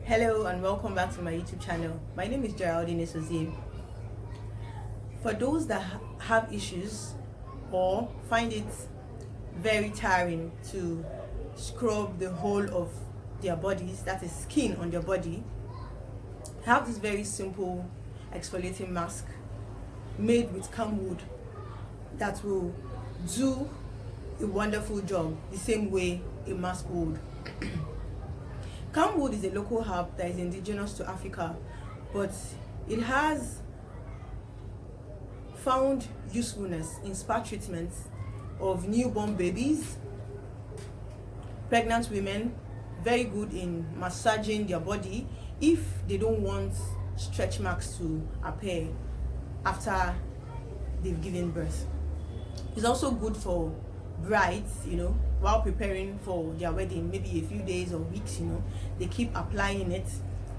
Hello and welcome back to my YouTube channel. My name is Geraldine Esozie. For those that have issues or find it very tiring to scrub the whole of their bodies, that is skin on their body, I have this very simple exfoliating mask made with camwood that will do a wonderful job the same way a mask would. Camwood is a local herb that is indigenous to Africa, but it has found usefulness in spa treatments of newborn babies, pregnant women, very good in massaging their body if they don't want stretch marks to appear after they've given birth. It's also good for brides, while preparing for their wedding, maybe a few days or weeks, they keep applying it.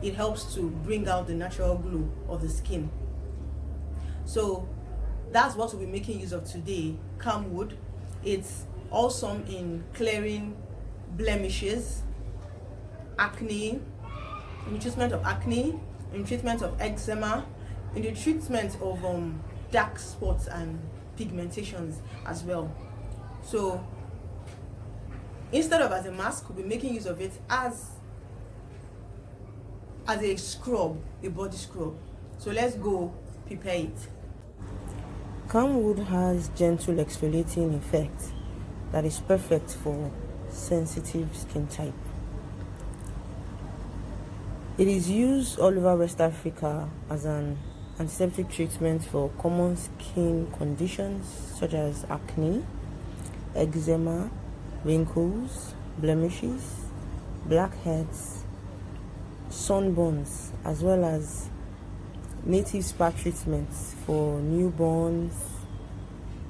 It helps to bring out the natural glow of the skin. So that's what we'll be making use of today, camwood. It's awesome in clearing blemishes, acne, in the treatment of acne, in treatment of eczema, in the treatment of dark spots and pigmentations as well. So instead of as a mask, we'll be making use of it as a scrub, a body scrub. So let's go prepare it. Camwood has gentle exfoliating effect that is perfect for sensitive skin type. It is used all over West Africa as an antiseptic treatment for common skin conditions such as acne, eczema, wrinkles, blemishes, blackheads, sunburns, as well as native spa treatments for newborns,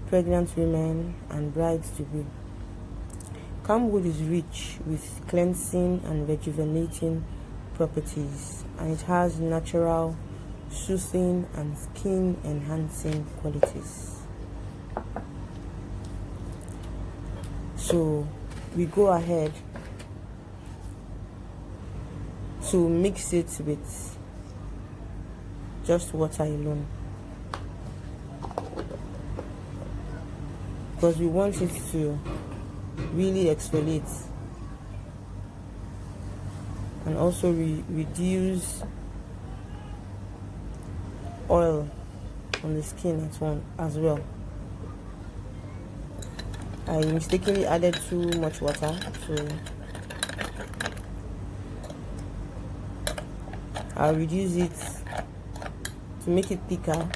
pregnant women, and brides to be. Camwood is rich with cleansing and rejuvenating properties, and it has natural soothing and skin enhancing qualities. So we go ahead to mix it with just water alone, because we want it to really exfoliate and also reduce oil on the skin as well. I mistakenly added too much water, so I'll reduce it. To make it thicker,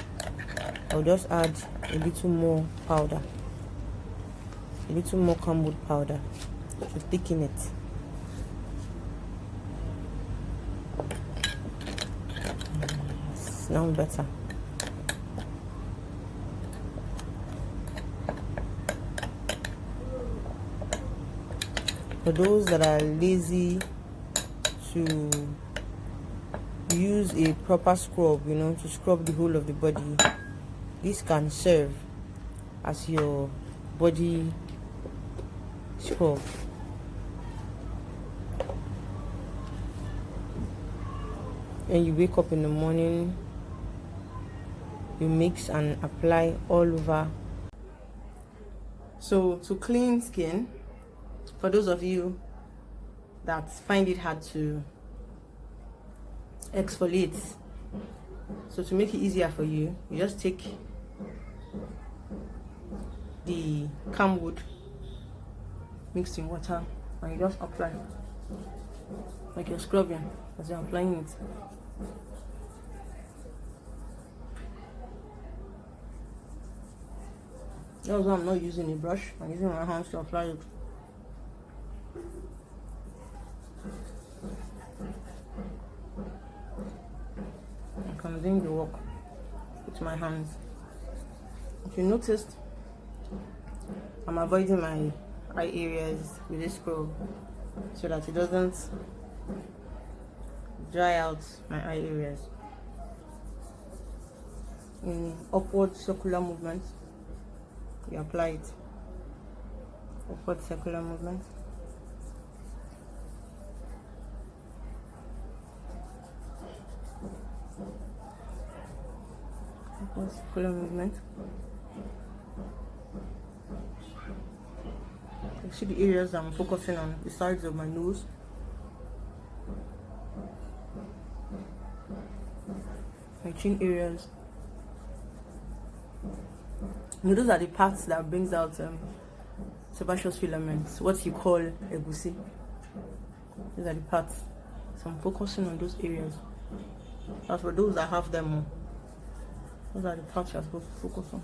I'll just add a little more powder, a little more camwood powder to thicken it. It's now better. For those that are lazy to use a proper scrub, to scrub the whole of the body, this can serve as your body scrub. When you wake up in the morning, you mix and apply all over. So to clean skin, for those of you that find it hard to exfoliate, so to make it easier for you, you just take the camwood mixed in water and you just apply like you're scrubbing as you're applying it. That's why I'm not using a brush, I'm using my hands to apply it. I'm doing the work with my hands. If you noticed, I'm avoiding my eye areas with this scrub so that it doesn't dry out my eye areas. In upward circular movement, you apply it. Upward circular movement. Color movement. You see the areas I'm focusing on, the sides of my nose. My chin areas. Those are the parts that brings out sebaceous filaments, what you call egusi. These are the parts. So I'm focusing on those areas. As for those that have them, those are the parts you're supposed to focus on.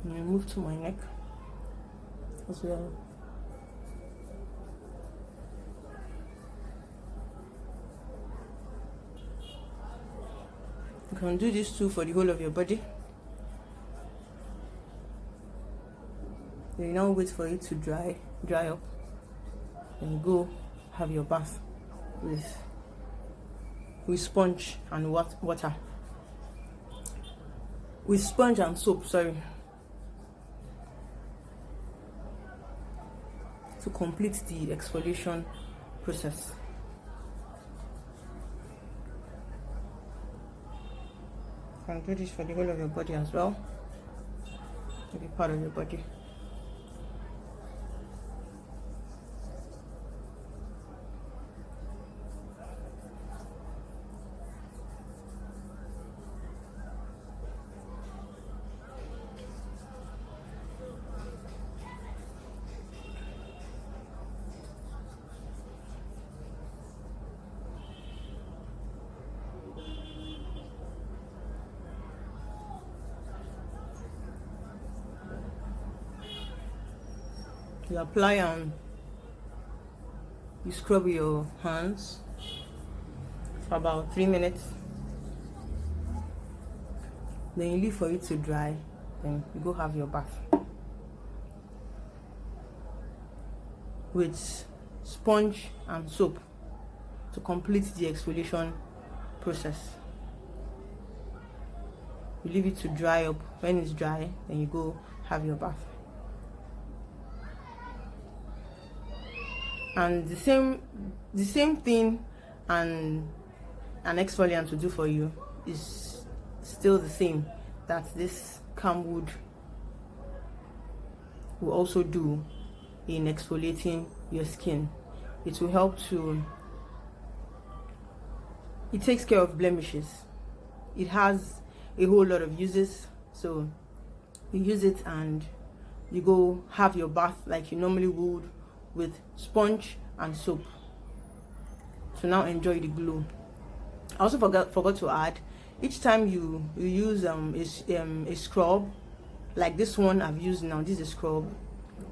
And I move to my neck as well. You can do this too for the whole of your body. You now wait for it to dry up, and you go have your bath with sponge and water. With sponge and soap, sorry. To complete the exfoliation process. You can do this for the whole of your body as well. Every part of your body. You apply and you scrub your hands for about 3 minutes. Then you leave for it to dry. Then you go have your bath with sponge and soap to complete the exfoliation process. You leave it to dry up. When it's dry, then you go have your bath. And the same thing an exfoliant to do for you is still the same that this Camwood will also do in exfoliating your skin. It will help to, it takes care of blemishes. It has a whole lot of uses, so you use it and you go have your bath like you normally would with sponge and soap to now enjoy the glow. I also forgot to add, each time you use a scrub like this one I've used now, this is a scrub,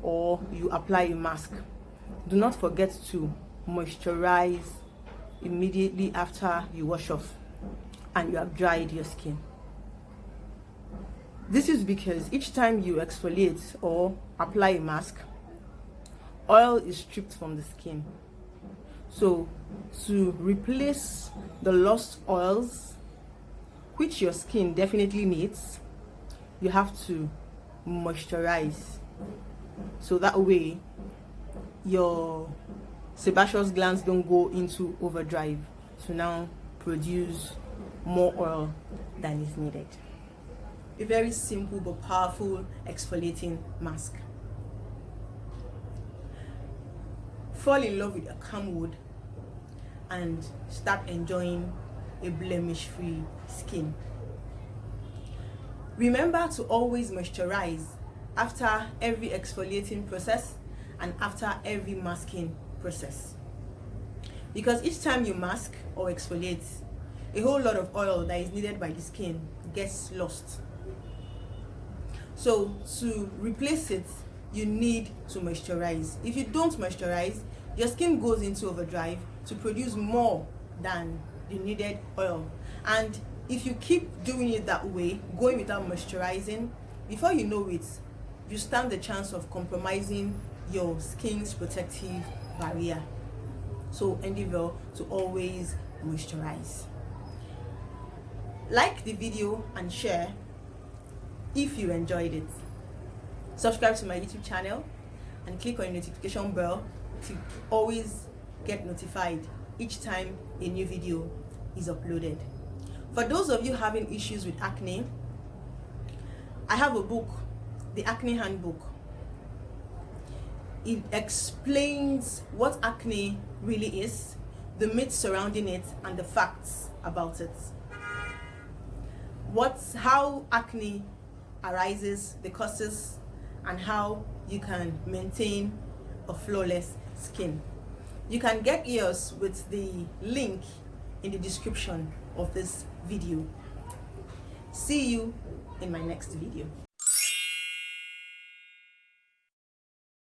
or you apply a mask, do not forget to moisturize immediately after you wash off and you have dried your skin. This is because each time you exfoliate or apply a mask, oil is stripped from the skin. So to replace the lost oils, which your skin definitely needs, you have to moisturize. So that way your sebaceous glands don't go into overdrive to now produce more oil than is needed. A very simple but powerful exfoliating mask. Fall in love with a Camwood and start enjoying a blemish-free skin. Remember to always moisturize after every exfoliating process and after every masking process, because each time you mask or exfoliate, a whole lot of oil that is needed by the skin gets lost. So to replace it, you need to moisturize. If you don't moisturize, your skin goes into overdrive to produce more than the needed oil. And if you keep doing it that way, going without moisturizing, before you know it, you stand the chance of compromising your skin's protective barrier. So endeavor to always moisturize. Like the video and share if you enjoyed it. Subscribe to my YouTube channel and click on the notification bell to always get notified each time a new video is uploaded. For those of you having issues with acne, I have a book, the Acne Handbook. It explains what acne really is, the myths surrounding it, and the facts about it. How acne arises, the causes, and how you can maintain a flawless skin. You can get yours with the link in the description of this video. See you in my next video.